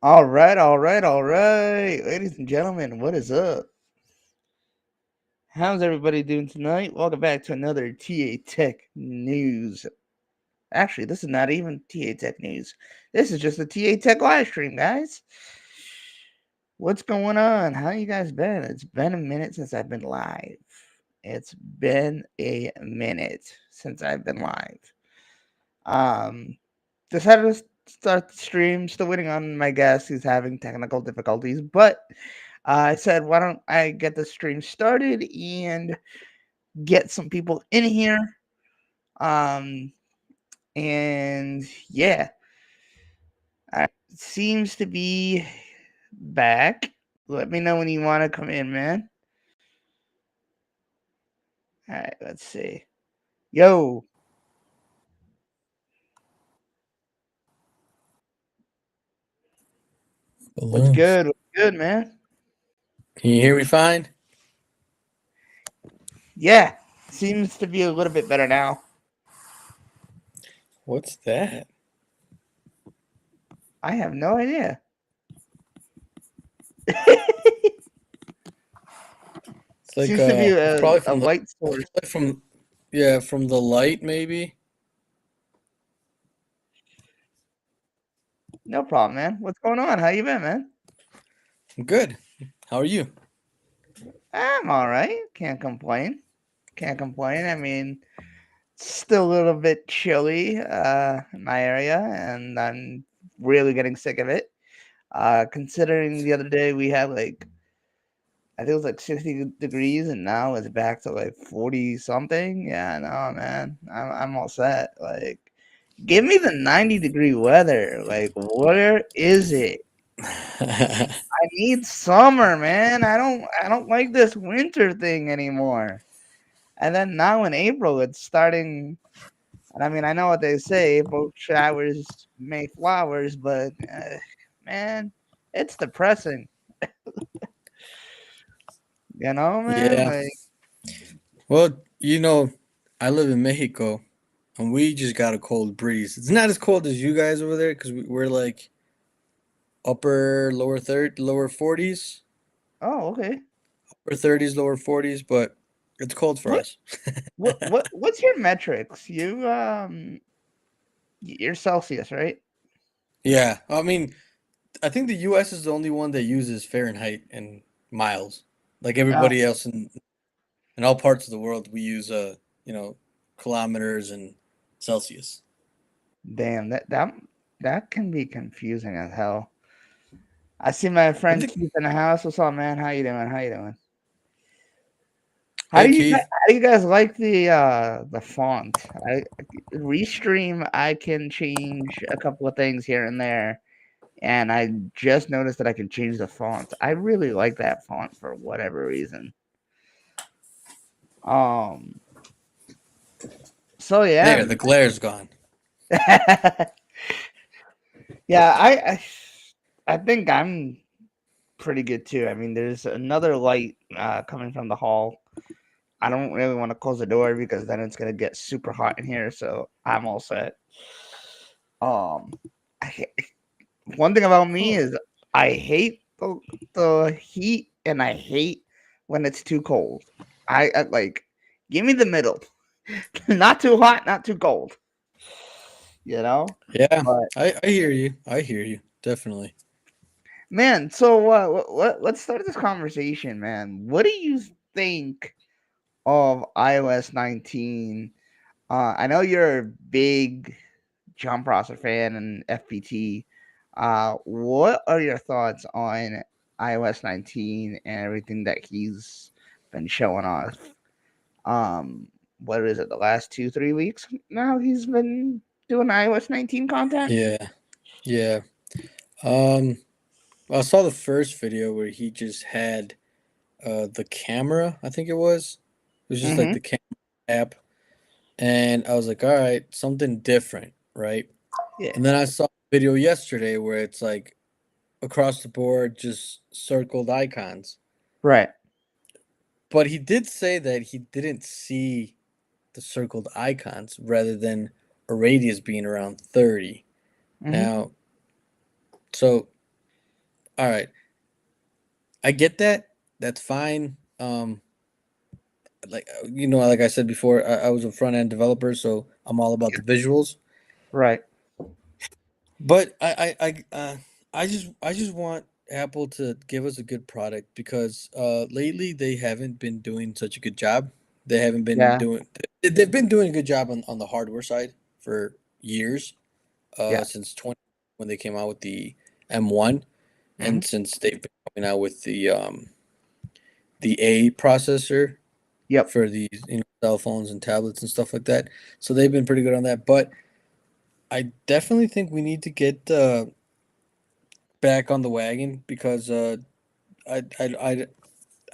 All right. Ladies and gentlemen, what is up? How's everybody doing tonight? Welcome back to another TA Tech News. Actually, this is not even TA Tech News. This is just a TA Tech live stream, guys. What's going on? How you guys been? It's been a minute since I've been live. It's been a minute since I've been live. Um, decided to start the stream. Still waiting on my guest who's having technical difficulties, but I said, why don't I get the stream started and get some people in here? Um, and yeah, seems to be back. Let me know when you want to come in, man. All right, let's see. Yo, what's Balloons. good? What's good, man? Can you hear me fine? Yeah, seems to be a little bit better now. What's that? I have no idea. It's like Seems to be it's a, probably a from the light it's source. probably from yeah, from the light maybe. No problem, man. What's going on? How you been, man? I'm good. How are you? I'm all right. Can't complain. Can't complain. I mean, it's still a little bit chilly in my area, and I'm really getting sick of it. Considering the other day we had like I think it was like 60 degrees, and now it's back to like 40 something. Yeah, no, man, I'm all set. Like, give me the 90-degree weather. Like, where is it? I need summer, man. I don't like this winter thing anymore. And then now in April, it's starting. And I mean, I know what they say: April showers make flowers, but man, it's depressing. Man. Yeah. Like, Well, I live in Mexico and we just got a cold breeze. It's not as cold as you guys over there because we're like lower 40s, oh, okay. upper 30s, lower 40s, but it's cold for What us. what's your metrics? You're Celsius, right? Yeah. I mean, I think the US is the only one that uses Fahrenheit and miles. Like Oh, everybody else in all parts of the world, we use you know, kilometers and Celsius. damn, that can be confusing as hell. I see my I friend think Keith in the house. What's up, man? How you doing? How you doing? hey Keith. How do you guys like the font? Restream I can change a couple of things here and there, and I just noticed that I can change the font. I really like that font for whatever reason. Um so yeah. There, the glare's gone. Yeah, I think I'm pretty good too. I mean, there's another light coming from the hall. I don't really want to close the door because then it's gonna get super hot in here. So I'm all set. Um, I, one thing about me Oh. is I hate the heat and I hate when it's too cold. I like give me the middle, not too hot, not too cold. You know, Yeah, but I hear you. I hear you. Definitely. man, so let's start this conversation, man. What do you think of iOS 19? I know you're a big John Prosser fan and FPT. What are your thoughts on iOS 19 and everything that he's been showing off? Um, what is it? The last 2 3 weeks now he's been doing iOS 19 content. Yeah. Yeah. Um I saw the first video where he just had the camera, I think it was. It was just like Mm-hmm. the camera app. And I was like, all right, something different, right? Yeah. And then I saw a video yesterday where it's like across the board, just circled icons. Right. But he did say that he didn't see the circled icons rather than a radius being around 30. Mm-hmm. Now, so all right, I get that. That's fine. Like I said before, I was a front end developer, so I'm all about Yeah. the visuals. Right. But I just want Apple to give us a good product because lately they haven't been doing such a good job. They haven't been Yeah. doing. They've been doing a good job on the hardware side for years. Yeah. Since 20 when they came out with the M1, Hmm. and since they've been coming out with the A processor Yep. for these cell phones and tablets and stuff like that. So they've been pretty good on that. But I definitely think we need to get back on the wagon because I, I I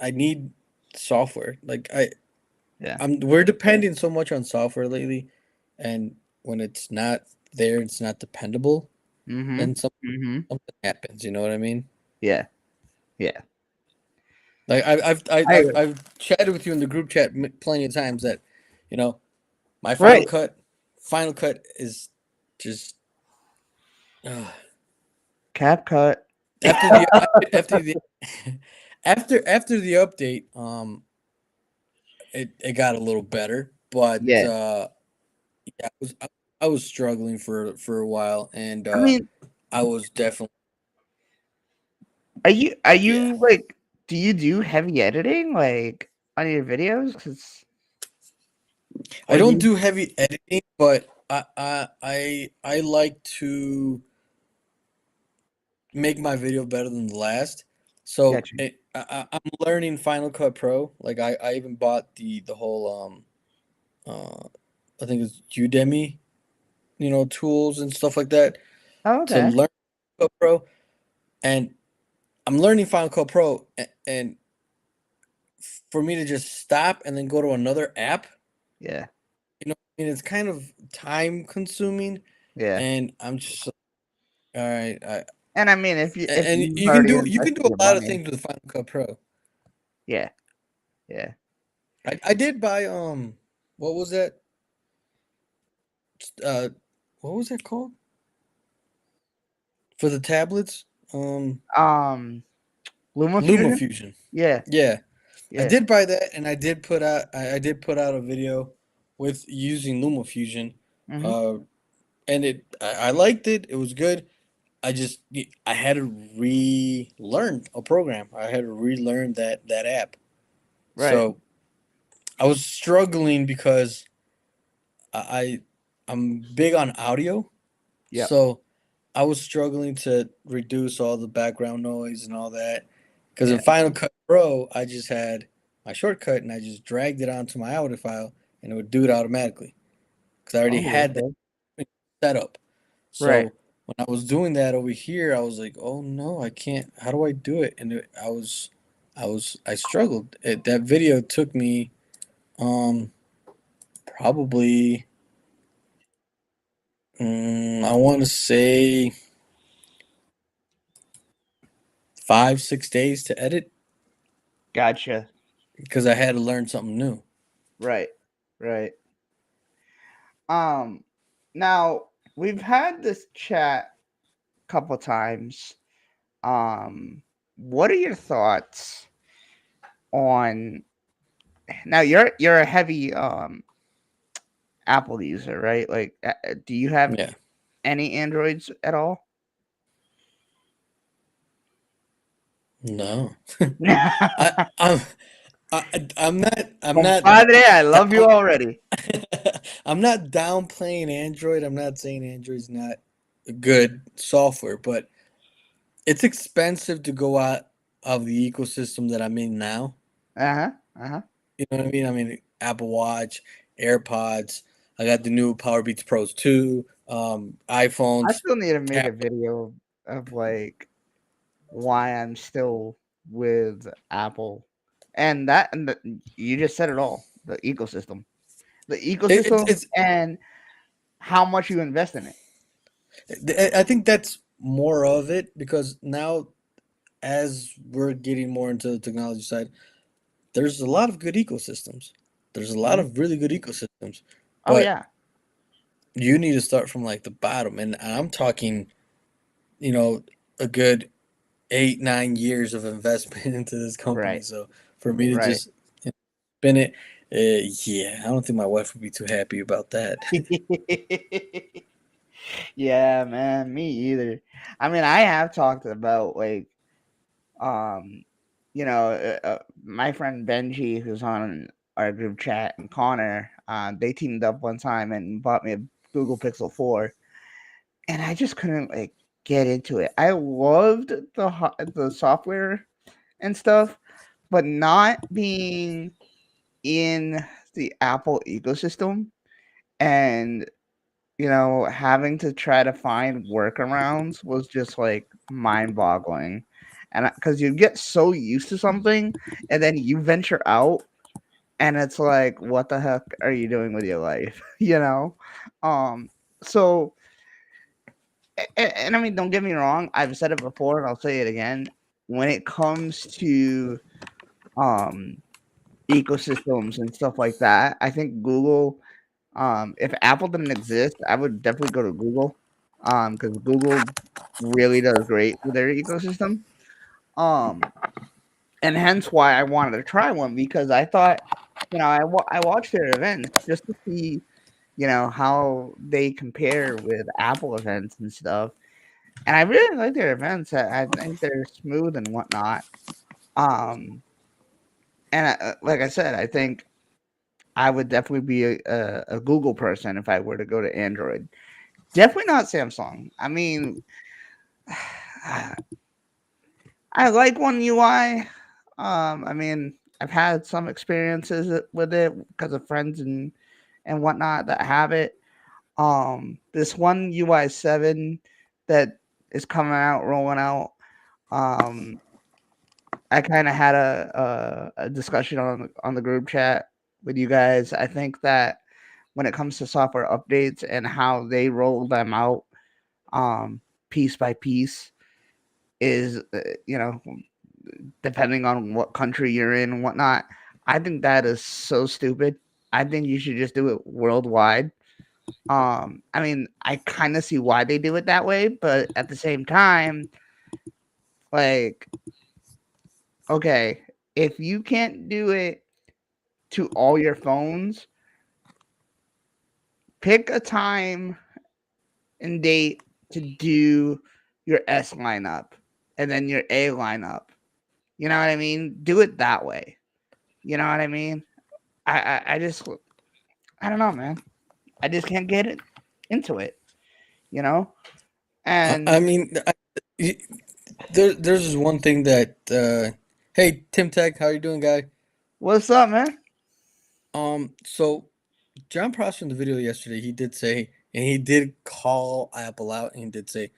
I need software. Like Yeah. we're depending so much on software lately, and when it's not there, it's not dependable. Hmm. Then Hmm. something happens. You know what I mean? Yeah. Yeah. Like I agree. I've chatted with you in the group chat plenty of times that, you know, my Right. Final Cut is just uh, CapCut. after the after the after the update, it got a little better, but Yeah. yeah, I was struggling for a while, and I mean, I was definitely are yeah. you like, do you do heavy editing like on your videos? 'Cause, I or do don't you? do heavy editing, but I like to make my video better than the last. So Gotcha. I'm learning Final Cut Pro. Like I even bought the whole uh I think it's Udemy, tools and stuff like that Oh, to okay. learn Final Cut Pro, and I'm learning Final Cut Pro, and for me to just stop and then go to another app, Yeah. I mean, it's kind of time consuming, Yeah. and I'm just like, all right. And I mean, if And you've already you can invested do your a lot of money, things with Final Cut Pro. yeah. Yeah. I did buy what was that? Uh, what was that called for the tablets? Um, Um, LumaFusion? LumaFusion. Yeah. Yeah, I Yeah. did buy that, and I did put out a video with using LumaFusion, Mhm. uh, and I liked it. It was good. I had to relearn a program. I had to relearn that app. Right. So I was struggling because I I'm big on audio, Yep. so I was struggling to reduce all the background noise and all that. Because in Yeah. Final Cut Pro, I just had my shortcut and I just dragged it onto my audio file and it would do it automatically because I already Oh, had that okay. set up. Right. So when I was doing that over here, I was like, "Oh no, I can't. How do I do it?" And I struggled. That video took me um probably I want to say 5 6 days to edit Gotcha. because I had to learn something new. Right. Right. Um, Now we've had this chat a couple times. What are your thoughts on, now you're a heavy Apple user, right? Like, do you have Yeah, any Androids at all? no, I I'm I'm not Compadre, I love you down, already. I'm not downplaying Android. I'm not saying Android's not a good software, but it's expensive to go out of the ecosystem that I'm in now. Uh-huh. Uh-huh. You know what I mean? I mean Apple Watch, AirPods. I got the new Power Beats Pros 2, I iPhones, still need to make a tablet. video of like why I'm still with Apple. You just said it all. The ecosystem. The ecosystem It's and how much you invest in it. I think that's more of it because now as we're getting more into the technology side, there's a lot of good ecosystems. There's a lot Mhm. of really good ecosystems, Oh but yeah. you need to start from like the bottom. And I'm talking, you know, a good 8 9 years of investment into this company. Right. So for me to Right. just spin it, yeah, I don't think my wife would be too happy about that. Yeah, man, me either. I mean, I have talked about like um my friend Benji, who's on our group chat, and Connor, they teamed up one time and bought me a Google Pixel 4, and I just couldn't like get into it. I loved the software and stuff, but not being in the Apple ecosystem and having to try to find workarounds was just like mind boggling. And because you get so used to something and then you venture out and it's like, what the heck are you doing with your life? Um, so, and I mean, don't get me wrong, I've said it before and I'll say it again. When it comes to um, ecosystems and stuff like that, I think Google, if Apple didn't exist, I would definitely go to Google, because Google really does great with their ecosystem. Um, and hence why I wanted to try one because I thought, I watched their events just to see, how they compare with Apple events and stuff. And I really like their events. I think they're smooth and whatnot. Um, and like I said, I think I would definitely be a Google person if I were to go to Android. Definitely not Samsung. I mean, I like One UI. I mean, I've had some experiences with it because of friends and whatnot that have it. This One UI 7 that is coming out, rolling out. Um, I kind of had a discussion on the group chat with you guys. I think that when it comes to software updates and how they roll them out, um, piece by piece, is depending on what country you're in and whatnot. I think that is so stupid. I think you should just do it worldwide. I mean, I kind of see why they do it that way, but at the same time, like, okay, if you can't do it to all your phones, pick a time and date to do your S lineup and then your A lineup. You know what I mean? Do it that way. You know what I mean? I just I don't know, man. I just can't get it into it. You know? I And mean, there's this one thing that. Hey, Tim Tech, how you doing, guy? what's up, man? So John Prosser in the video yesterday, he did say, and he did call Apple out, and he did say,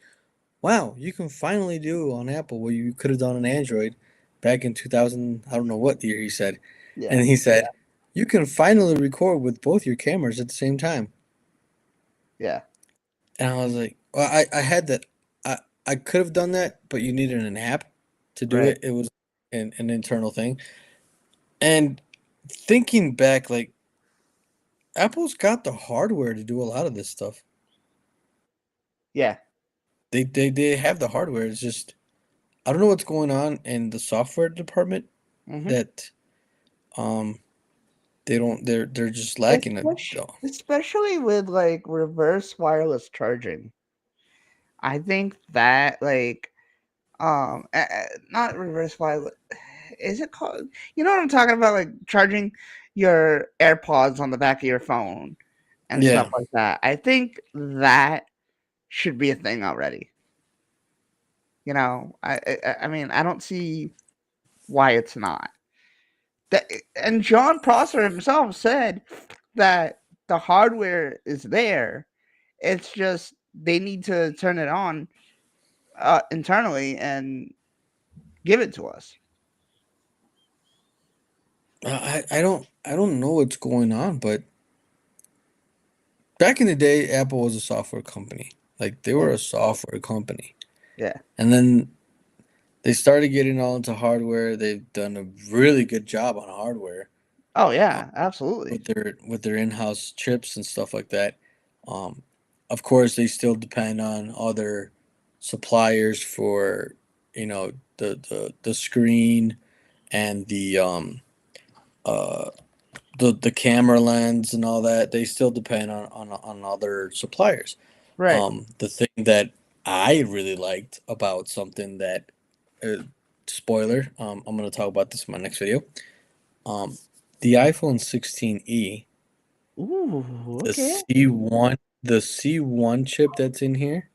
"Wow, you can finally do on Apple what you could have done on Android back in 2000. I don't know what year he said." Yeah, And he said, "You can finally record with both your cameras at the same time." yeah, And I was like, "Well, I had that. I could have done that, but you needed an app to do right. it. It was an internal thing." And thinking back, like Apple's got the hardware to do a lot of this stuff. Yeah. They have the hardware. It's just I don't know what's going on in the software department Mhm. that um they don't they're just lacking it. Especially with like reverse wireless charging. I think that like not reverse wireless, is it called, you know what I'm talking about, like charging your AirPods on the back of your phone and stuff Yeah. like that. I think that should be a thing already. I mean, I don't see why it's not. That and John Prosser himself said that the hardware is there. It's just they need to turn it on internally and give it to us. I don't know what's going on, but back in the day, Apple was a software company. Like they Yeah, were a software company, yeah. and then they started getting all into hardware. They've done a really good job on hardware Oh uh, yeah, absolutely. with their in-house chips and stuff like that. Um, of course, they still depend on other suppliers for you know, the screen and uh the camera lens and all that, they still depend on other suppliers. Right. The thing that I really liked about something that, uh, spoiler, I'm going to talk about this in my next video. Um, the iPhone 16e, Ooh, the okay. C1 chip that's in here,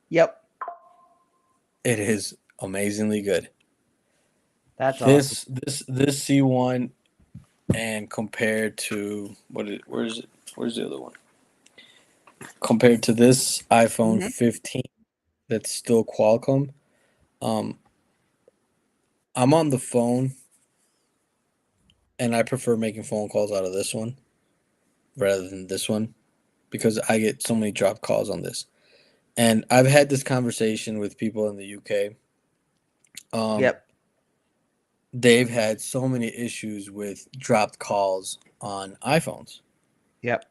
Yep. it is amazingly good. That's awesome. This C1, and compared to where's it, where's the other one? Compared to this iPhone Hmm. 15 that's still Qualcomm, um, I'm on the phone and I prefer making phone calls out of this one rather than this one because I get so many dropped calls on this. And I've had this conversation with people in the UK. Um, Yep. they've had so many issues with dropped calls on iPhones. Yep.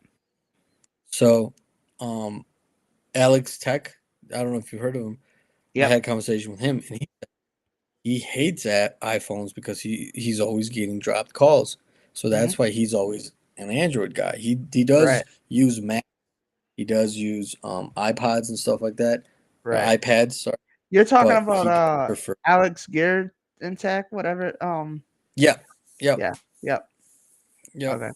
So, um, Alex Tech, I don't know if you've heard of him. I had Yep. a conversation with him, and he hates at iPhones because he's always getting dropped calls. So Hmm. that's why he's always an Android guy. He does Right. use Mac. He does use iPods and stuff like that, or Right. iPads. Sorry, You're talking but about he does prefer. Alex Gear in Tech, whatever. Yep, yep, Yeah. Yep. yep. Okay.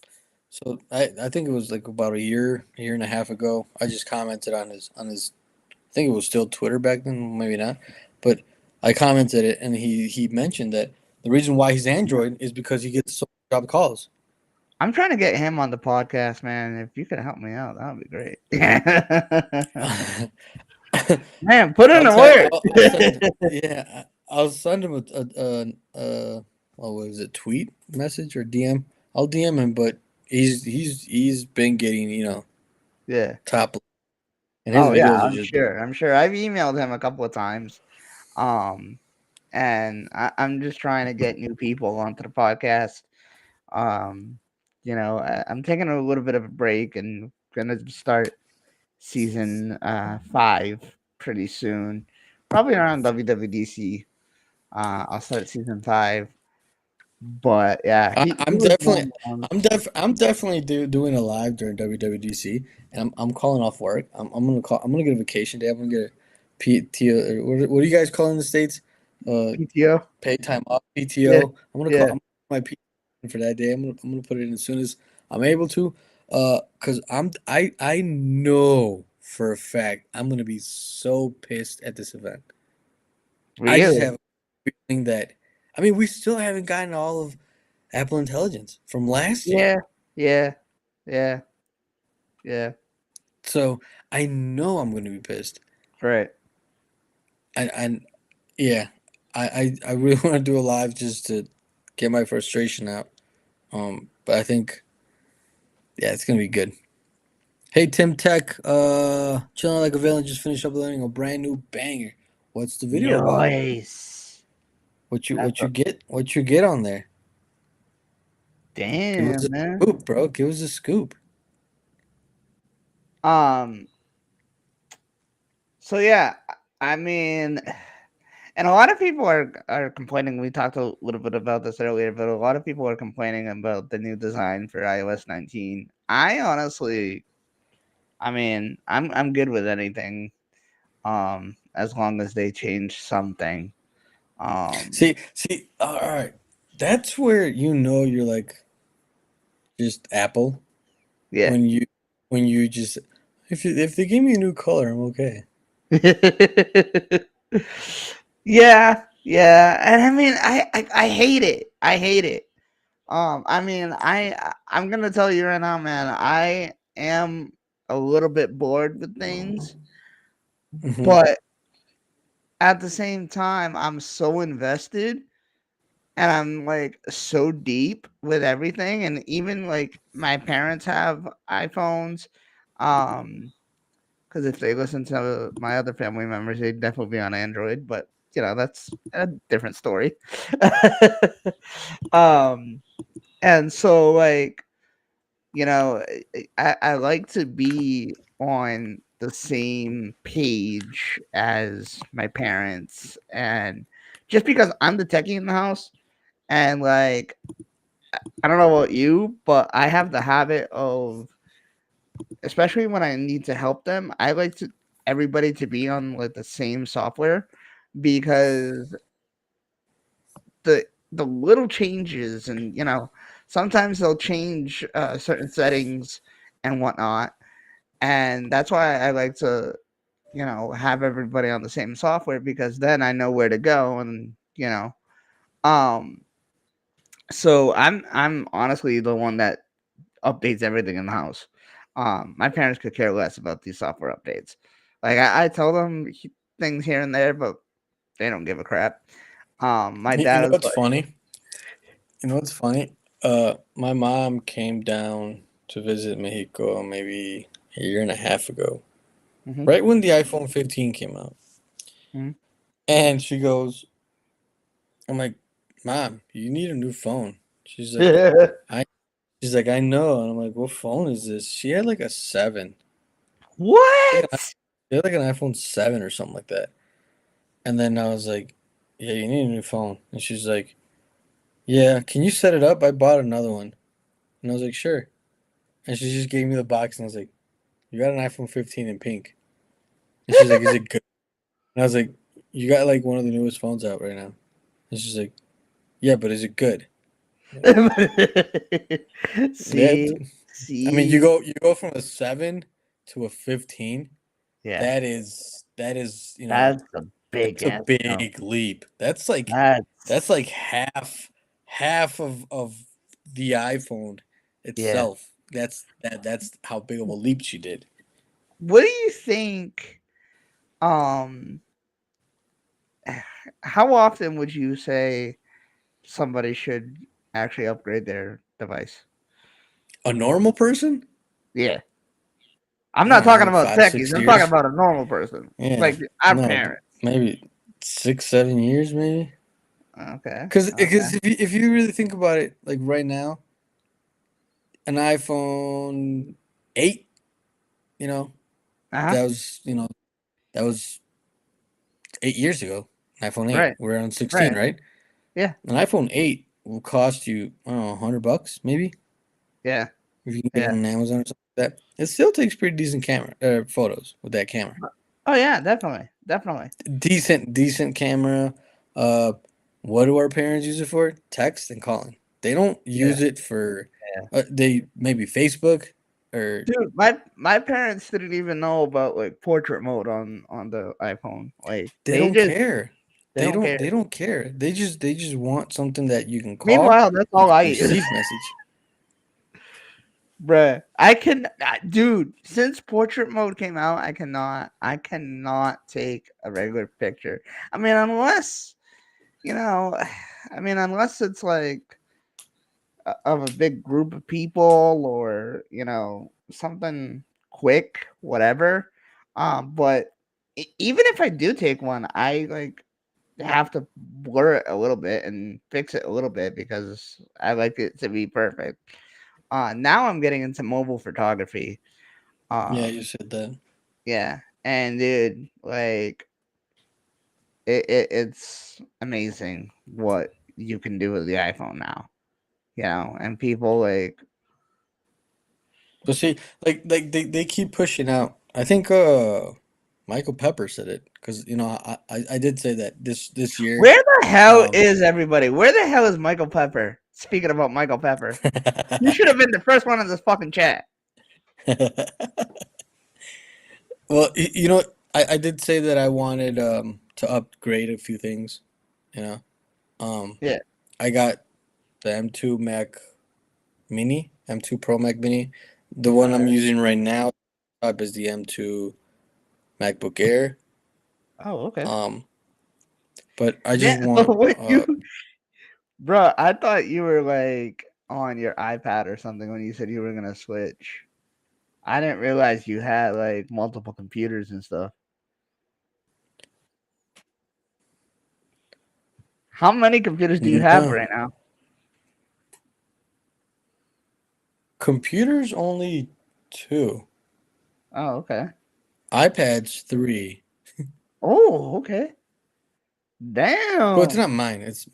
So I think it was like about a year and a half ago. I just commented on his. I think it was still Twitter back then, maybe not, but I commented it, and he mentioned that the reason why he's Android is because he gets so many dropped calls. I'm trying to get him on the podcast, man. If you could help me out, that would be great. Man, put in I'll the tell you. work. I'll send. Yeah, I'll send him what was it? Tweet message or DM? I'll DM him, but he's been getting, Yeah. top, and his Oh yeah, videos are I'm just. sure. I'm sure. I've emailed him a couple of times. Um, and I'm just trying to get new people onto the podcast. Um, I'm taking a little bit of a break and gonna start season 5 pretty soon. Probably around WWDC. I'll start season 5. But yeah, he I'm was definitely one of them. I'm definitely doing a live during WWDC, and I'm calling off work. I'm gonna get a vacation day. I'm gonna get a PTO. Or what do you guys call it in the states? Uh, PTO. Paid time off, Yeah, PTO. yeah, I'm my PTO for that day. I'm gonna put it in as soon as I'm able to. Cause I know for a fact I'm gonna be so pissed at this event. I just really. have a feeling that, I mean, we still haven't gotten all of Apple Intelligence from last year. Yeah, yeah, yeah, yeah. So I know I'm gonna be pissed. Right. And yeah, I really want to do a live just to get my frustration out. But I think, yeah, it's gonna be good. Hey Tim Tech, chilling like a villain, just finished uploading a brand new banger. What's the video about? Nice. That's What a you get on there? Give us damn, a man. scoop, bro. Give us a scoop. Um. So yeah, I mean, and a lot of people are complaining. We talked a little bit about this earlier, but a lot of people are complaining about the new design for iOS 19. I honestly, I mean, I'm good with anything, as long as they change something. Um, See, all right. That's where you know you're like just Apple yeah. when you just, if they give me a new color, I'm okay. Yeah, yeah, and I mean, I hate it. I hate it. I mean, I'm gonna tell you right now, man. I am a little bit bored with things, Hmm. but at the same time, I'm so invested and I'm like so deep with everything. And even like my parents have iPhones. Um, because if they listen to my other family members, they'd definitely be on Android. But that's a different story. um, and so like I like to be on the the same page as my parents, and just because I'm the techie in the house, and like I don't know about you, but I have the habit of, especially when I need to help them, I like to everybody to be on like the same software because the little changes, and sometimes they'll change certain settings and whatnot, and that's why I like to have everybody on the same software, because then I know where to go, and um so I'm honestly the one that updates everything in the house. My parents could care less about these software updates. Like I tell them things here and there, but they don't give a crap. My You dad know is what's like, funny? You know what's funny? My mom came down to visit Mexico maybe a year and a half ago, mm-hmm, right when the iPhone 15 came out. mm-hmm. And she goes, I'm like, Mom, you need a new phone. She's like, Yeah. I she's like, I know. And I'm like, what phone is this? She had like a 7. Like an, What? she had like an iPhone 7 or something like that. And then I was like, yeah, you need a new phone. And she's like, yeah, can you set it up? I bought another one. And I was like, sure. And she just gave me the box, and I was like, you got an iPhone 15 in pink. And she's like, is it good? And I was like, you got like one of the newest phones out right now. And she's like, yeah, but is it good? Like, yeah, See, I mean, see, you go from a 7 to a 15. yeah, That is that's a big that's a ass jump. big leap. That's That's like half of the iPhone yeah. itself. That's how big of a leap she did. What do you think? Um, how often would you say somebody should actually upgrade their device? A normal person? Yeah, I'm I not don't talking know, about five, techies. six I'm talking years. about a normal person, Yeah. like our No, parents. maybe 6, 7 years, maybe. Okay, Because okay, if you really think about it, like right now, an iPhone 8, you know, uh huh, that was that was 8 years ago. iPhone 8. right, We're on 16, right, right? yeah, An iPhone 8 will cost you, I don't know, $100 maybe yeah, if you can get it yeah. on Amazon or something like that. It still takes pretty decent camera photos with that camera. Oh yeah, definitely, definitely. Decent camera. Uh, what do our parents use it for? Text and calling. They don't Yeah, use it for. yeah. They maybe Facebook or Dude, my parents didn't even know about like portrait mode on the iPhone. Like they don't care. they don't care. They don't care. They just want something that you can call, Meanwhile, that's you all can I use. receive message. Bruh, dude. Since portrait mode came out, I cannot take a regular picture. I mean, unless you know, unless it's like of a big group of people, or something quick, whatever. But even if I do take one, I like have to blur it a little bit and fix it a little bit because I like it to be perfect. Now I'm getting into mobile photography. Yeah, you Um, said that. yeah, and dude, like it's amazing what you can do with the iPhone now. And people like, But see, like they keep pushing out. I think Michael Pepper said it because I did say that this year. where the hell Um, is everybody? Where the hell is Michael Pepper? Speaking about Michael Pepper, you should have been the first one in this fucking chat. well, I did say that I wanted to upgrade a few things. You know, um, Yeah. I got the M2 Mac Mini, M2 Pro Mac Mini. The one I'm Okay. using right now up is the M2 MacBook Air. Oh, okay. Um, but I Yeah. just want What bro? I thought you were like on your iPad or something when you said you were gonna switch. I didn't realize you had like multiple computers and stuff. How many computers do you have no right now? computers only two. Oh, okay. iPad's 3, Oh, okay. but it's Damn. not mine. It's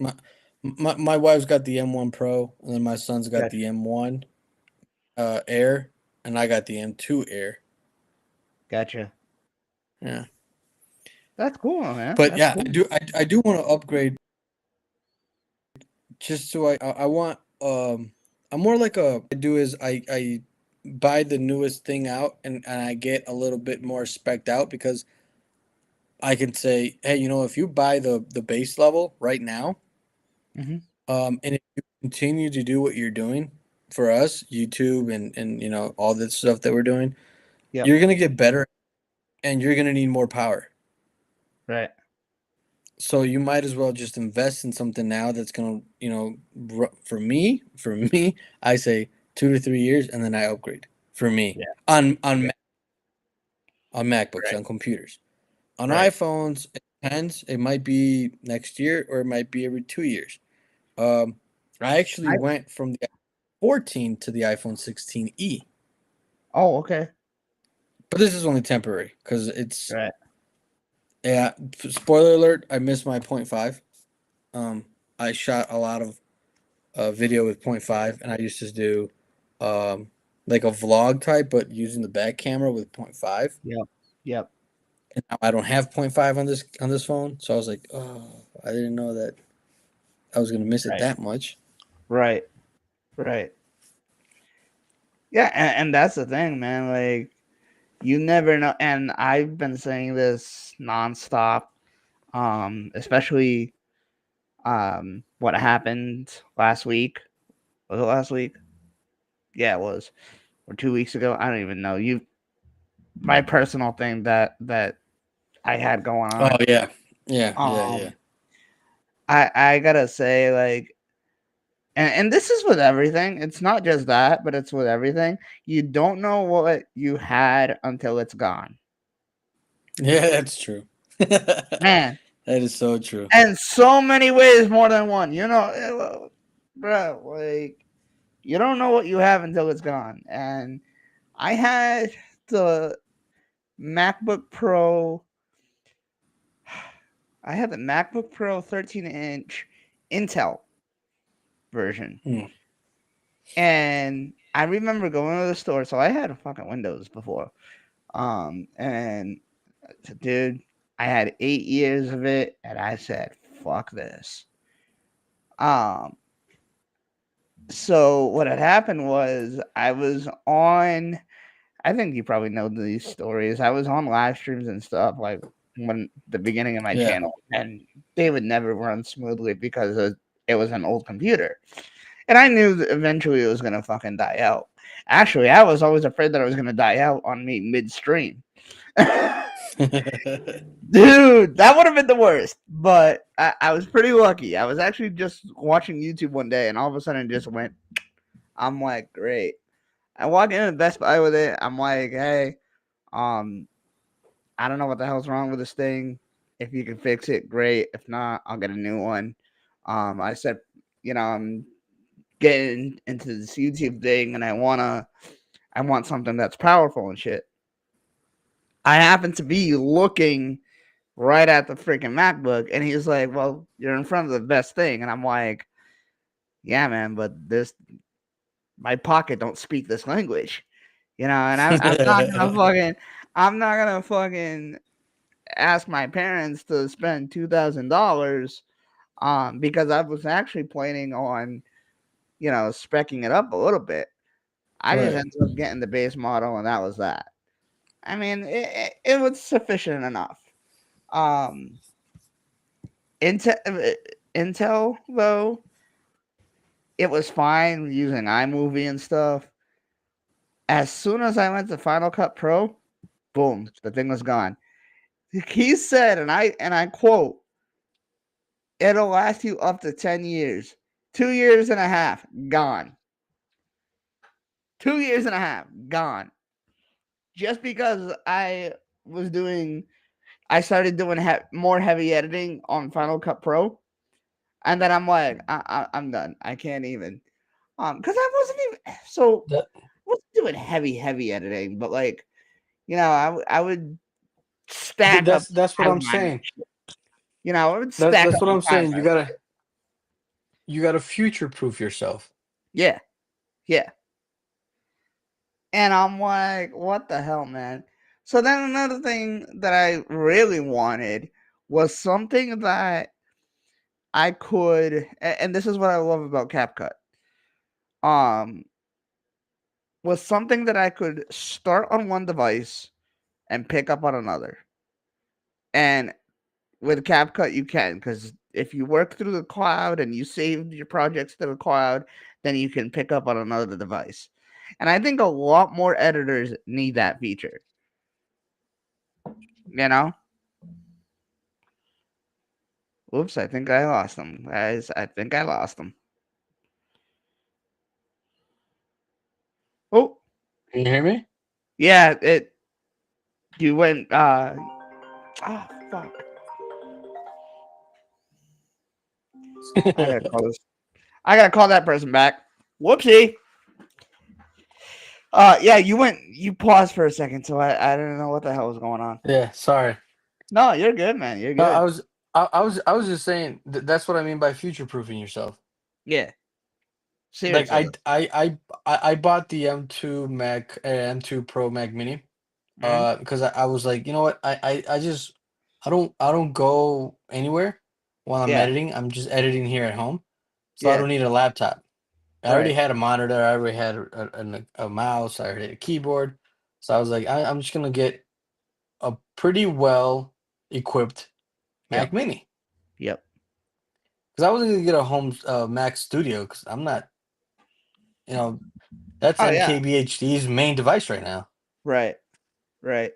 my wife's got the M1 Pro, and then my son's got Gotcha. the M1 Air, and I got the M2 Air. Gotcha. Yeah, That's cool, man. but That's yeah, cool. I do want to upgrade just so I want I'm more like a I do is I buy the newest thing out and I get a little bit more specced out because I can say, hey, if you buy the base level right now, Hmm. and if you continue to do what you're doing for us, YouTube and all this stuff that we're doing, Yep. you're gonna get better and you're gonna need more power. Right. So you might as well just invest in something now that's gonna, for me, I say 2 to 3 years and then I upgrade. For me, Yeah. on Yeah. on MacBooks, Right. on computers, on Right. iPhones, it depends. It might be next year or it might be every 2 years. Um, I actually I. went from the 14 to the iPhone 16e, Oh, okay. but this is only temporary because it's Right. yeah. Spoiler alert: I missed my point five. Um, I shot a lot of video with point five, and I used to do um, like a vlog type, but using the back camera with point five. Yep. Yep. And now I don't have point five on this phone, so I was like, oh, I didn't know that I was gonna miss it Right. that much. Right. Right. Yeah, and that's the thing, man. Like, you never know. And I've been saying this nonstop. Especially what happened last week. Was it last week? Yeah, it was. Or 2 weeks ago. I don't even know. My personal thing that I had going Oh on. yeah, yeah, yeah, yeah. Um, I gotta say, like, and this is with everything. It's not just that, but it's with everything. You don't know what you had until it's gone, Yeah, that's true. That man. is so true. And so many ways more than one. Bro, like, you don't know what you have until it's gone. And I had the MacBook Pro. I had the MacBook Pro 13-inch Intel version. Hmm. And I remember going to the store. So I had a fucking Windows before. And I said, dude, I had 8 years of it, and I said, fuck this. Um, so what had happened was I was on. I think you probably know these stories. I was on live streams and stuff like when the beginning of my Yeah. channel, and they would never run smoothly because it was an old computer, and I knew that eventually it was gonna fucking die out. Actually, I was always afraid that it was gonna die out on me midstream. Dude, that would have been the worst. But I was pretty lucky. I was actually just watching YouTube one day, and all of a sudden it just went. I'm like, great. I walk into Best Buy with it. I'm like, hey, um, I don't know what the hell's wrong with this thing. If you can fix it, great. If not, I'll get a new one. I said, I'm getting into this YouTube thing, and I want something that's powerful and shit. I happen to be looking right at the freaking MacBook, and he's like, "Well, you're in front of the best thing," and I'm like, "Yeah, man, but this my pocket don't speak this language, and I'm not gonna fucking ask my parents to spend $2,000, because I was actually planning on, specking it up a little bit. I just Right. ended up getting the base model, and that was that. I mean, it was sufficient enough. Um, Intel though, it was fine using iMovie and stuff. As soon as I went to Final Cut Pro, boom, the thing was gone. He said, and I quote, "It'll last you up to 10 years, 2 years and a half, gone. 2 years and a half, gone." Just because I started doing more heavy editing on Final Cut Pro, and then I'm like, I'm done. I can't even. Because I wasn't even so That I wasn't doing heavy editing, but like, I would. stack up That's what out of I'm my saying. shit. You know, it would That's stack that's up what in I'm time. saying. You gotta future proof yourself. Yeah, yeah. And I'm like, what the hell, man? So then another thing that I really wanted was something that I could, and this is what I love about CapCut. Um, was something that I could start on one device and pick up on another. And with CapCut, you can, because if you work through the cloud and you save your projects to the cloud, then you can pick up on another device. And I think a lot more editors need that feature. You know? Oops, I think I lost them, guys. I think I lost them. Oh, Can you hear me? yeah, it you went oh fuck. I gotta call this. I gotta call that person back. Whoopsie. Yeah, you paused for a second, so I didn't know what the hell was going on. Yeah, sorry. No, you're good, man. You're No, I good. was I was just saying that's what I mean by future proofing yourself. Yeah, Like seriously. I bought the M2 Mac M2 Pro Mac Mini Mhm. because I was like, you know what? I just I don't go anywhere while I'm Yeah, editing. I'm just editing here at home. So I yeah, don't need a laptop. I already right. had a monitor, I already had a mouse, I already had a keyboard. So I was like, I'm just gonna get a pretty well equipped Mac Yep, Mini. yep. Because I wasn't gonna get a home Mac Studio because I'm not, you know, that's Oh yeah, MKBHD's main device right now. right, right.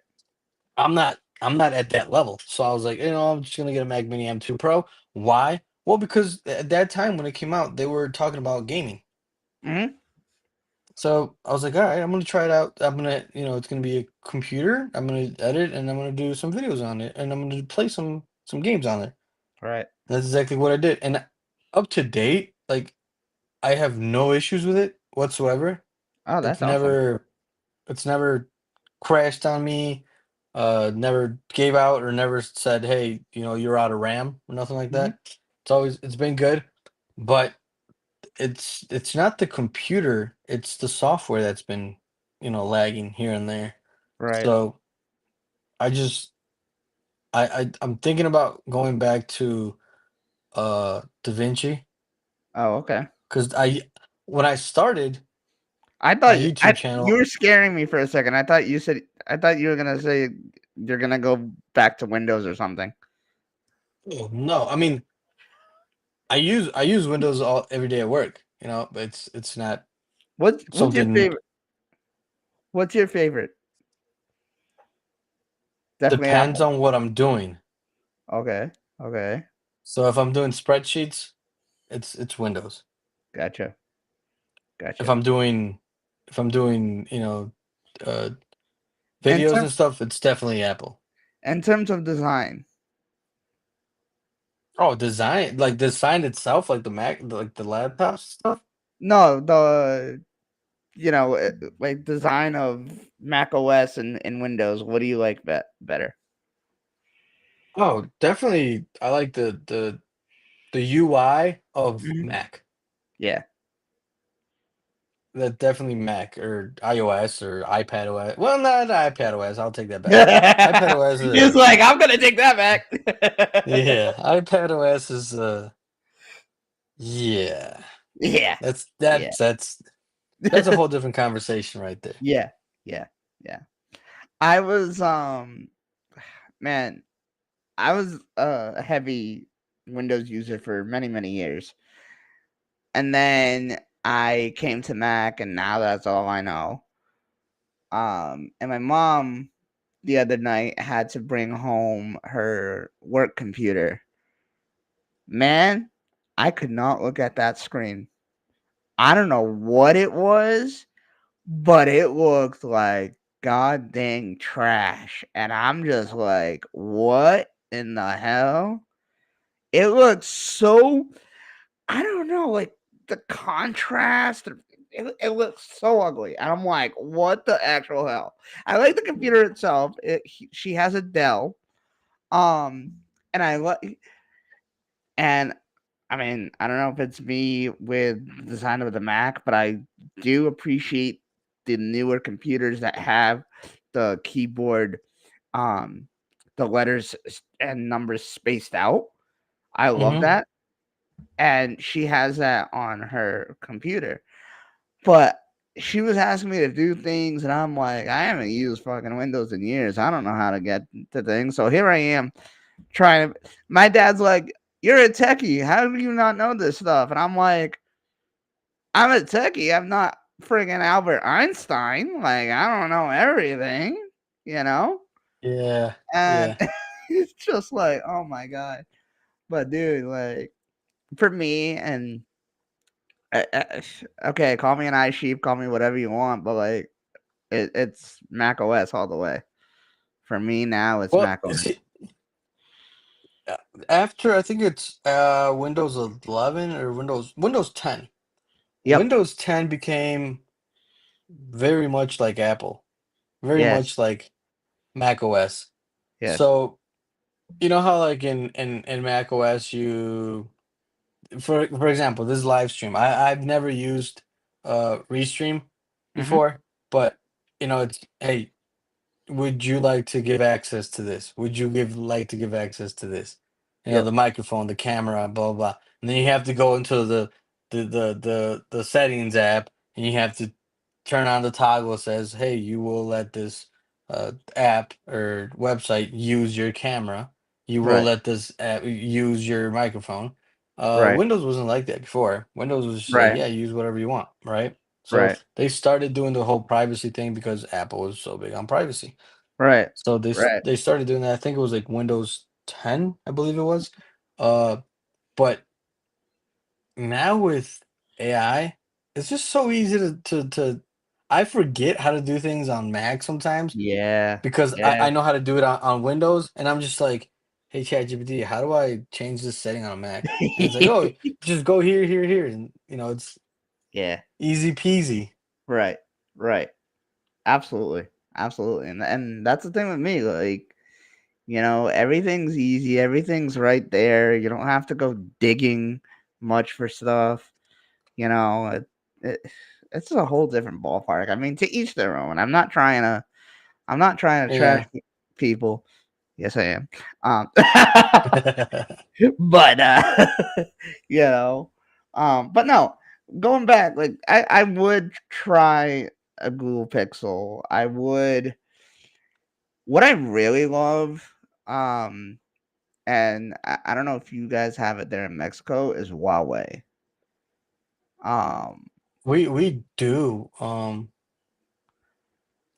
I'm not at that level. So I was like, I'm just gonna get a Mac Mini M2 Pro. Why? Well, because at that time when it came out, they were talking about gaming. Mhm. So I was like, all right, I'm gonna try it out. I'm gonna, it's gonna be a computer. I'm gonna edit and I'm gonna do some videos on it, and I'm gonna play some games on it. Right. That's exactly what I did. And up to date, like I have no issues with it whatsoever. Oh, It's that's awesome. never it's never crashed on me, never gave out or never said, "Hey, you're out of RAM" or nothing like Mhm. that. It's been good, but it's not the computer, it's the software that's been, lagging here and there. Right. So I just I'm thinking about going back to DaVinci Oh, okay. because I when I started I my thought YouTube you channel. were scaring me for a second. I thought you were gonna say you're gonna go back to Windows or something. Oh, no, I mean I use Windows all every day at work, but it's not What's your something. favorite? What's your favorite? Definitely Depends Apple. on what I'm doing. Okay. Okay. So if I'm doing spreadsheets, it's Windows. Gotcha. If Gotcha. I'm doing if I'm doing, uh, In videos term and stuff, it's definitely Apple. in terms of design, Oh, design itself, like the Mac, like the laptop stuff. no, like design of Mac OS and Windows. What do you like better? Oh, definitely. I like the UI of Mhm. Mac. Yeah. That definitely Mac or iOS or iPad OS. Well, not iPad OS. I'll take that back. iPad OS. He's like, I'm gonna take that back. Yeah, iPad OS is. Yeah. Yeah. That's Yeah. that's that's that's a whole different conversation right there. Yeah. Yeah. Yeah. I was man, I was a heavy Windows user for many, many years. And then I came to Mac and now that's all I know. And my mom the other night had to bring home her work computer. Man, I could not look at that screen. I don't know what it was, but it looked like god dang trash. And I'm just like, what in the hell? It looks so, I don't know, like the contrast. it looks so ugly, and I'm like, what the actual hell? I like the computer itself. She has a Dell, um, and I like, and I mean, I don't know if it's me with the design of the Mac, but I do appreciate the newer computers that have the keyboard, um, the letters and numbers spaced out. I love Hmm. that, and she has that on her computer. But she was asking me to do things, and I'm like, I haven't used fucking Windows in years. I don't know how to get to things. So here I am trying to. My dad's like, "You're a techie. How do you not know this stuff?" And I'm like, "I'm a techie. I'm not friggin' Albert Einstein. Like, I don't know everything, you know." Yeah, And yeah. it's just like, oh my god. But dude, like for me, and okay, call me an eye sheep, call me whatever you want, but like it's Mac OS all the way. For me now, it's Well, Mac OS. see, uh, after I think it's Windows 11 or Windows 10. Yep. Windows 10 became very much like Apple, very Yes. much like Mac OS. Yes. So you know how like in Mac OS you for example, this live stream. I've never used Restream Mm-hmm. before, but you know it's hey, would you like to give access to this? Would you give like to give access to this? You know, Yep. the microphone, the camera, blah blah blah. And then you have to go into the settings app and you have to turn on the toggle that says, "Hey, you will let this app or website use your camera. You will Right. let this app use your microphone." Right. Windows wasn't like that before. Windows was just like, Right. "Yeah, use whatever you want," right? So Right. they started doing the whole privacy thing because Apple was so big on privacy. Right. So Right. they started doing that. I think it was like Windows 10, I believe it was. Uh, but now with AI, it's just so easy to I forget how to do things on Mac sometimes Yeah. because Yeah. I know how to do it on Windows, and I'm just like, hey ChatGPT, how do I change this setting on a Mac? And it's like, oh, just go here, here, here, and you know it's Yeah. easy peasy. Right. Right. Absolutely. Absolutely. And that's the thing with me. Like, everything's easy. Everything's right there. You don't have to go digging much for stuff. You know, it it's a whole different ballpark. I mean, to each their own. I'm not trying to trash Yeah. people. Yes, I am. Um, but you know, but no, going back, like I would try a Google Pixel. I would. What I really love, and I don't know if you guys have it there in Mexico, is Huawei. Um, We do.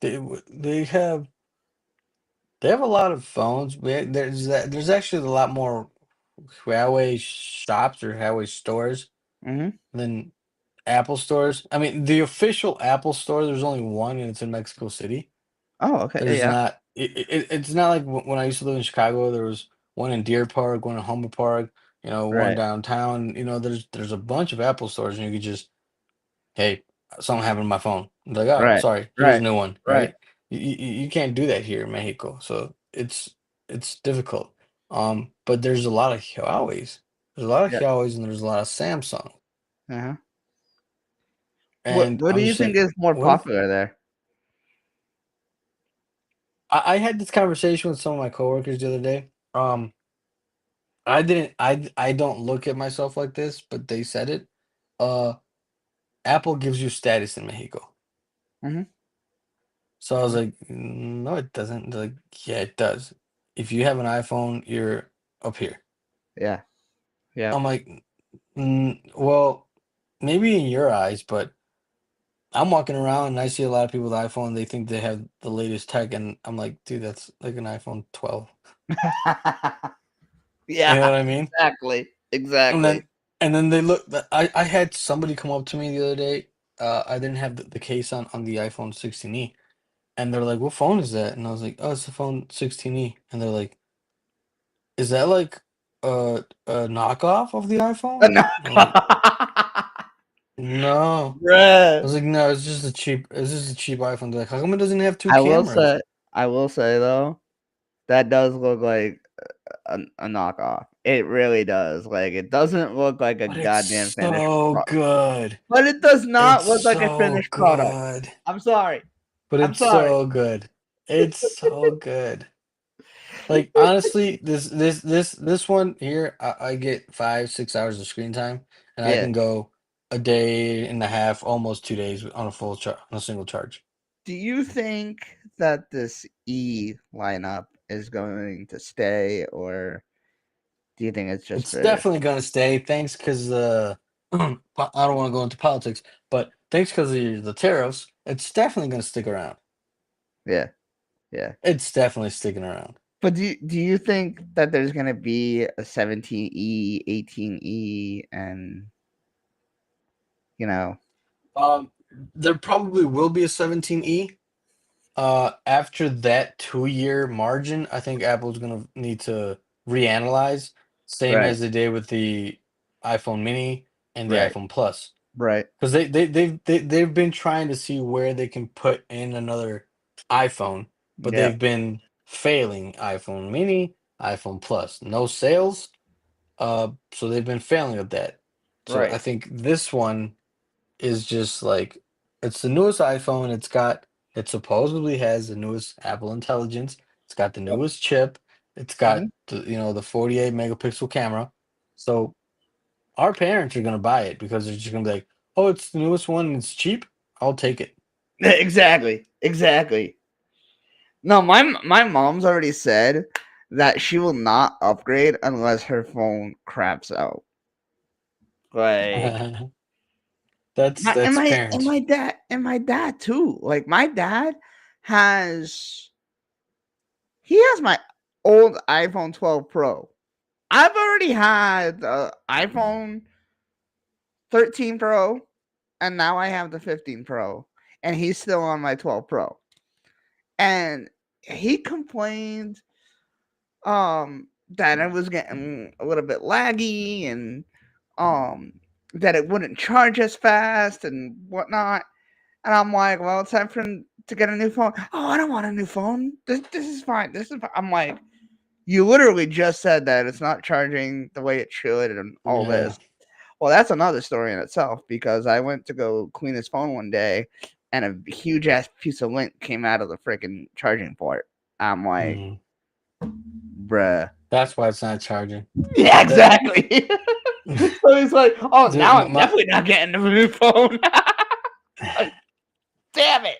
They have a lot of phones. There's actually a lot more Huawei shops or Huawei stores mhm. than Apple stores. I mean, the official Apple store, there's only one, and it's in Mexico City. Oh, okay, There's yeah, not. It's not like when I used to live in Chicago. There was one in Deer Park, one in Humber Park. You know, one right, downtown. You know, there's a bunch of Apple stores, and you could just hey, something happened to my phone. I'm like, oh, right, sorry, here's a right, new one, right. right? You can't do that here in Mexico, so it's difficult. But there's a lot of Huawei's. There's a lot of Yeah. Huawei's and there's a lot of Samsung. Uh-huh. What And What do I'm you just think like, is more what if popular there? I had this conversation with some of my coworkers the other day. I didn't I don't look at myself like this, but they said it. Uh Apple gives you status in Mexico. Mhm. So I was Mhm. like, no, it doesn't. They're like, yeah, it does. If you have an iPhone, you're up here. Yeah. Yeah. I'm like, well, maybe in your eyes, but I'm walking around and I see a lot of people with iPhone. They think they have the latest tech, and I'm like, dude, that's like an iPhone 12. You Yeah, know what I mean? exactly, And exactly. then they look. I had somebody come up to me the other day. I didn't have the case on the iPhone 16e, and they're like, "What phone is that?" And I was like, "Oh, it's the phone 16e." And they're like, is that like a knockoff of the iPhone? No. I was like, no. I Bruh. was like, no, it's just a cheap iPhone. They're like, how come it doesn't have two I will cameras? say, I will say though, that does look like a knockoff. It really does. Like it doesn't look like a But it's goddamn finished so product. good. But it does It's not look like a so finished product. good. I'm sorry. But I'm it's sorry. so good. It's so good. Like honestly, this one here, I get 5, 6 hours of screen time, and I Yeah. can go a day and a half, almost 2 days on a full charge, on a single charge. Do you think that this E lineup is going to stay, or do you think it's just It's for definitely gonna stay. Thanks, because I don't want to go into politics, but thanks because of the tariffs, it's definitely gonna stick around. yeah, yeah. It's definitely sticking around. But do you think that there's gonna be a 17E, 18E, and you know, Um, there probably will be a 17E. After that 2 year margin, I think Apple's gonna need to reanalyze, same right, as they did with the iPhone Mini and the right, iPhone Plus, right. because they've been trying to see where they can put in another iPhone, but Yeah, they've been failing. iPhone Mini, iPhone Plus, no sales. So they've been failing at that. So I right. think this one is just like, it's the newest iPhone. It supposedly has the newest Apple Intelligence. It's got the Yep. newest chip. It's got Mhm. the 48 megapixel camera. So our parents are gonna buy it because they're just gonna be like, oh, it's the newest one and it's cheap. I'll take it. Exactly, exactly. No, my mom's already said that she will not upgrade unless her phone craps out. Like That's and that's my and parents. my dad and my dad too. Like my dad has he has my old iPhone 12 Pro. I've already had the iPhone 13 Pro, and now I have the 15 Pro, and he's still on my 12 Pro. And he complained that I was getting a little bit laggy and um that it wouldn't charge as fast and whatnot. And I'm like, well, it's time for him to get a new phone. Oh, I don't want a new phone. This is fine. This is fine. I'm like, you literally just said that it's not charging the way it should and all Yeah. this. Well, that's another story in itself because I went to go clean his phone one day and a huge ass piece of lint came out of the freaking charging port. I'm like, Mhm. bruh. That's why it's not charging. Yeah, That exactly. So he's like, oh, dude, now my, I'm my definitely not getting a new phone. Like, damn it.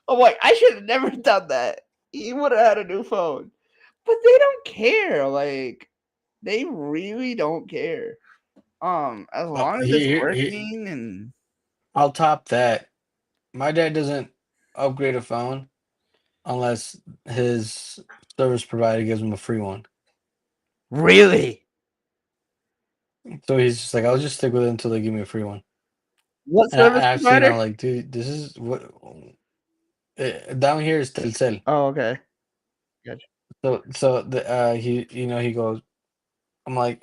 I'm like, I should have never done that. He would have had a new phone. But they don't care. Like, they really don't care. As long as it's working and I'll top that. My dad doesn't upgrade a phone unless his service provider gives him a free one. really, So he's just like, I'll just stick with it until they give me a free one. what And service I've seen, provider? I'm like, dude, this is what down here is Telcel. Oh, okay. Gotcha. So he goes, I'm like,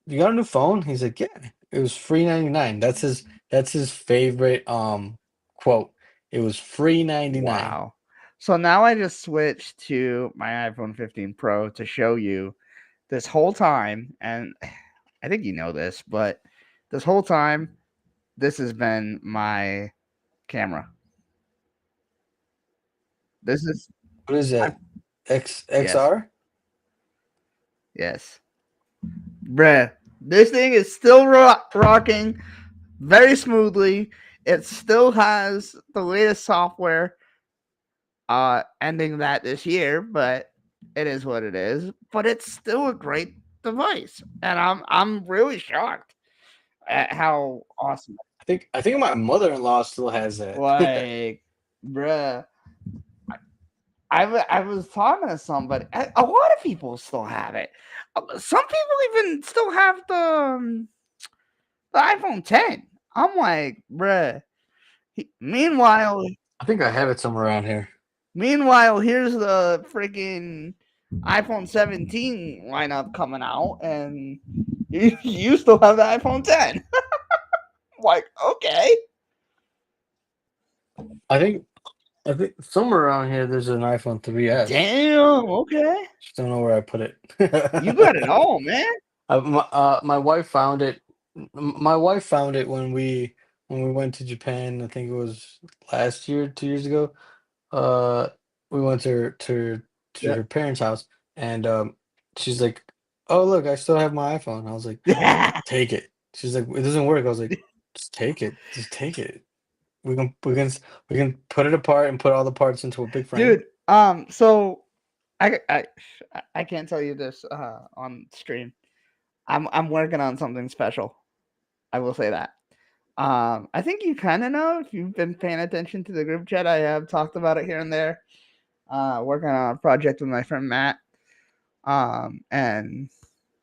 you got a new phone? He's like, yeah. It was free 99. That's his favorite quote. It was free 99. Wow. So now I just switched to my iPhone 15 Pro to show you this whole time, and I think you know this, but this whole time, this has been my camera. This is What is I, that? X yes, XR? yes, bruh. This thing is still rocking very smoothly. It still has the latest software. Ending that this year, but it is what it is. But it's still a great device, and I'm really shocked at how awesome. I think my mother-in-law still has that. Like, bruh, I was talking to somebody. A lot of people still have it. Some people even still have the iPhone 10. I'm like, bruh. Meanwhile, I think I have it somewhere around here. here's the freaking iPhone 17 lineup coming out, and you still have the iPhone 10. Like, Okay. I think I think somewhere around here there's an iPhone 3S. Damn. Okay. Just don't know where I put it. You got it all, man. My wife found it. My wife found it when we went to Japan. I think it was last year, 2 years ago. Uh, we went to Yep. her parents' house, and she's like, "Oh, look, I still have my iPhone." I was like, "Take it." She's like, "It doesn't work." I was like, "Just take it. Just take it. We can put it apart and put all the parts into a big frame." Dude. So I I can't tell you this on stream. I'm working on something special. I will say that. I think you kind of know if you've been paying attention to the group chat. I have talked about it here and there. Working on a project with my friend Matt. And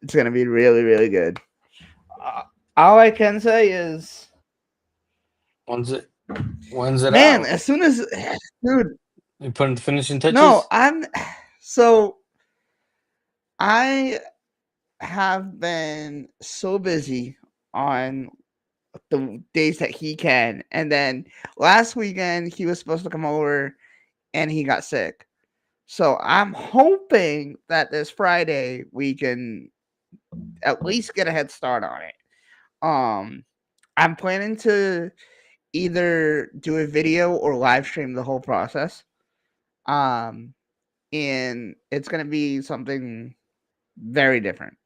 it's gonna be really, really good. Uh, all I can say is, When's it when's it man, out? as soon as, dude, You putting the finishing no, touches? so I have been so busy on the days that he can, and then last weekend he was supposed to come over and he got sick. So I'm hoping that this Friday we can at least get a head start on it. Um, I'm planning to either do a video or live stream the whole process. Um, and it's gonna be something very different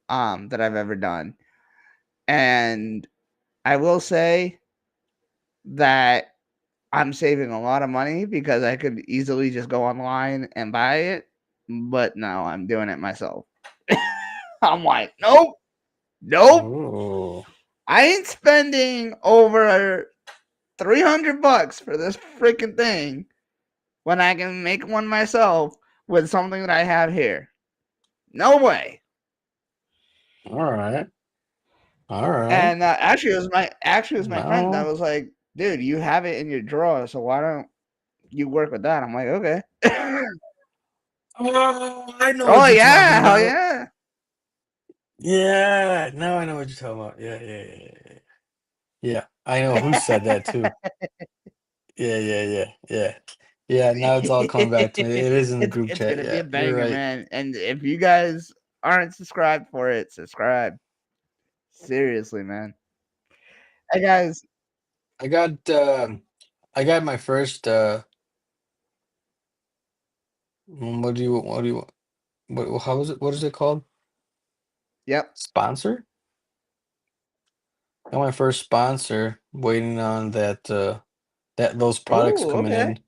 that I've ever done. And I will say that I'm saving a lot of money because I could easily just go online and buy it, but no, I'm doing it myself. I'm like, nope, nope. Oh, I ain't spending over $300 for this freaking thing when I can make one myself with something that I have here. No way. all right, all right. And actually it was my friend that No. was like, dude, you have it in your drawer, so why don't you work with that? I'm like, okay. Oh, I know Oh what you're talking yeah, hell about. yeah. Yeah, now I know what you're talking about. Yeah, yeah, yeah, yeah. Yeah, yeah, I know who said that too. Yeah, yeah, yeah, yeah. Yeah, now it's all coming back to me. It is in the group It's chat. gonna be Yeah, a you're banger, right. man. And if you guys aren't subscribed for it, subscribe. Seriously, man. Hey guys, I got I got my first what do you what how is it what is it called? yep. Sponsor? Got my first sponsor, waiting on that those products Oh, coming okay. in.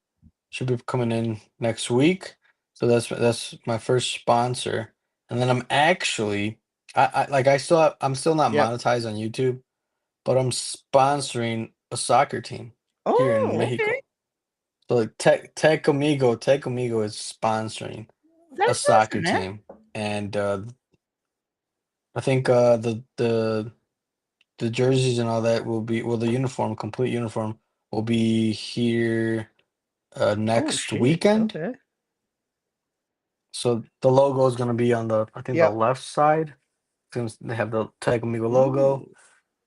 Should be coming in next week. So that's my first sponsor. And then I'm actually I'm still not Yep. monetized on YouTube, but I'm sponsoring a soccer team here in Oh, okay. Mexico. So like Tech Amigo is sponsoring a That's awesome, soccer man. team. And I think the jerseys and all that will be, well, the uniform, complete uniform, will be here Oh next shit. weekend. Okay. So the logo is going to be on I think the Yep. left side. Since they have the Tag Amigo logo. Ooh.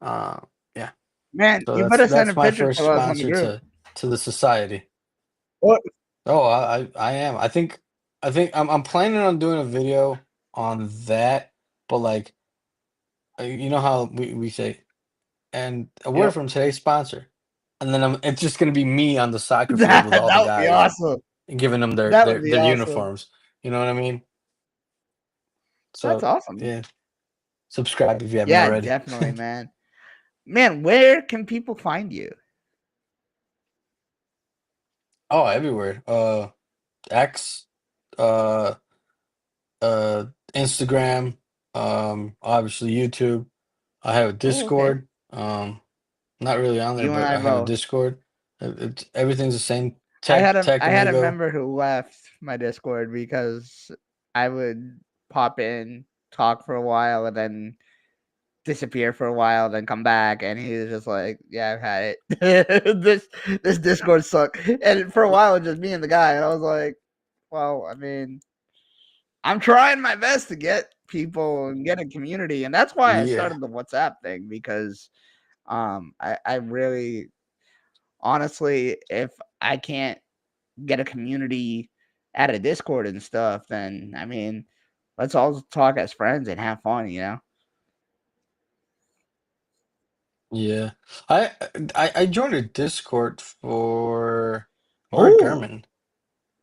Uh, yeah. Man, So you better send that's a my picture first to us on the sponsor group. to the society. What? Oh, I am. I think I'm planning on doing a video on that, but like you know how we say, and a word Yep. from today's sponsor, and then it's just gonna be me on the soccer field That with all the that would be guys awesome. and giving them That would be their awesome. uniforms. You know what I mean? That's So awesome. yeah, subscribe if you haven't Yeah, already. definitely, man. Man, where can people find you? Oh, everywhere. X, uh, uh, Instagram, obviously YouTube. I have a Oh, okay. Discord. Not really on there, You and but I I have a both. Discord. Everything's the same. Tech I had a Amigo. member who left my Discord because I would pop in, talk for a while, and then disappear for a while, then come back, and he was just like, "Yeah, I've had it. This Discord suck." And for a while, it was just me and the guy, and I was like, "Well, I mean, I'm trying my best to get people and get a community, and that's why I Yeah. started the WhatsApp thing because I really honestly, if I can't get a community out of Discord and stuff, then I mean, let's all talk as friends and have fun, you know? Yeah. I I joined a Discord for Mark Oh, Gurman.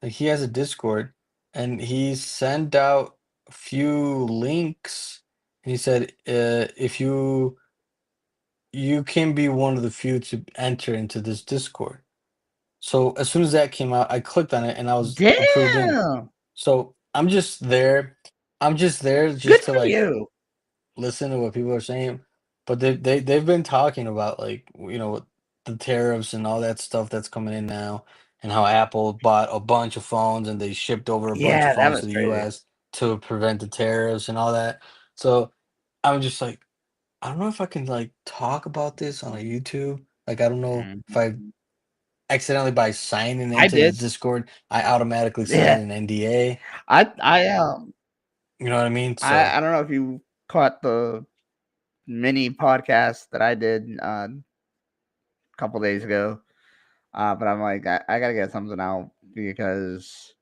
Like he has a Discord and he sent out a few links and he said if you can be one of the few to enter into this Discord. So as soon as that came out, I clicked on it and I was approved in. damn! So I'm just there. I'm just there Good just to for like you. listen to what people are saying. But they've been talking about like the tariffs and all that stuff that's coming in now, and how Apple bought a bunch of phones and they shipped over a bunch of Yeah, that phones to was the crazy. U.S. to prevent the tariffs and all that. So I'm just like, I don't know if I can like talk about this on a YouTube. Like I don't know if Mhm. I accidentally by signing I into the did. Discord, I automatically sign Yeah. an NDA. I You know what I mean? So I don't know if you caught the mini podcast that I did a couple days ago. But I'm like, I gotta get something out because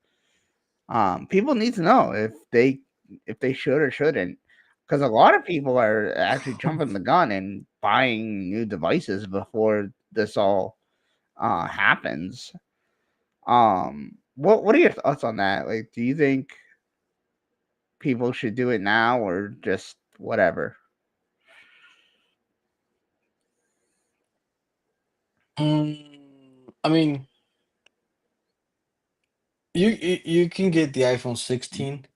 people need to know if they should or shouldn't. Because a lot of people are actually jumping the gun and buying new devices before this all happens. What are your thoughts on that? Like, do you think people should do it now or just whatever? I mean, you can get the iPhone 16.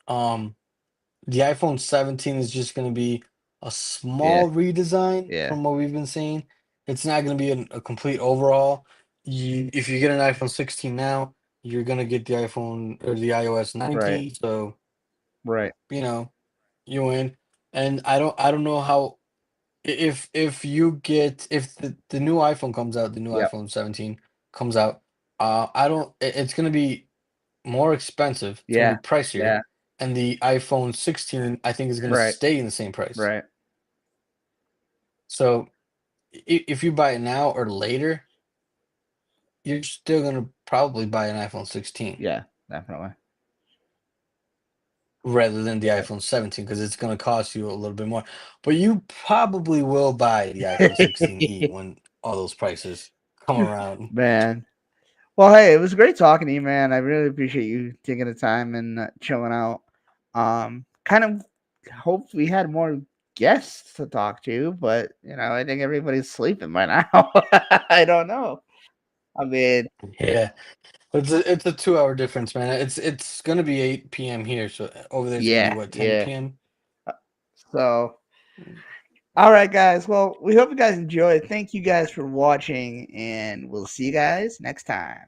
Um, the iPhone 17 is just going to be a Yeah, small redesign yeah, from what we've been seeing. It's not going to be a complete overhaul. If you get an iPhone 16 now, you're going to get the iPhone or the iOS right, 19. So, right, you know, you win. And I don't know how if you get if the new iPhone comes out, the new yep, iPhone 17 comes out, I don't it's going to be more expensive. It's gonna yeah, be pricier, yeah, and the iPhone 16 I think is gonna right, stay in the same price. right, So if you buy it now or later, you're still gonna probably buy an iPhone 16 yeah, definitely. rather than the iPhone 17 because it's gonna cost you a little bit more. But you probably will buy the iPhone 16e when all those prices come around. Man. Well, hey, it was great talking to you, man. I really appreciate you taking the time and chilling out. Kind of hoped we had more guests to talk to, but I think everybody's sleeping by now. I don't know. I mean, Yeah, it's a 2 hour difference, man. It's gonna be 8 p.m. here, so over there it's gonna be yeah, what, yeah. 10 p.m. So, all right, guys. Well, we hope you guys enjoyed. Thank you guys for watching, and we'll see you guys next time.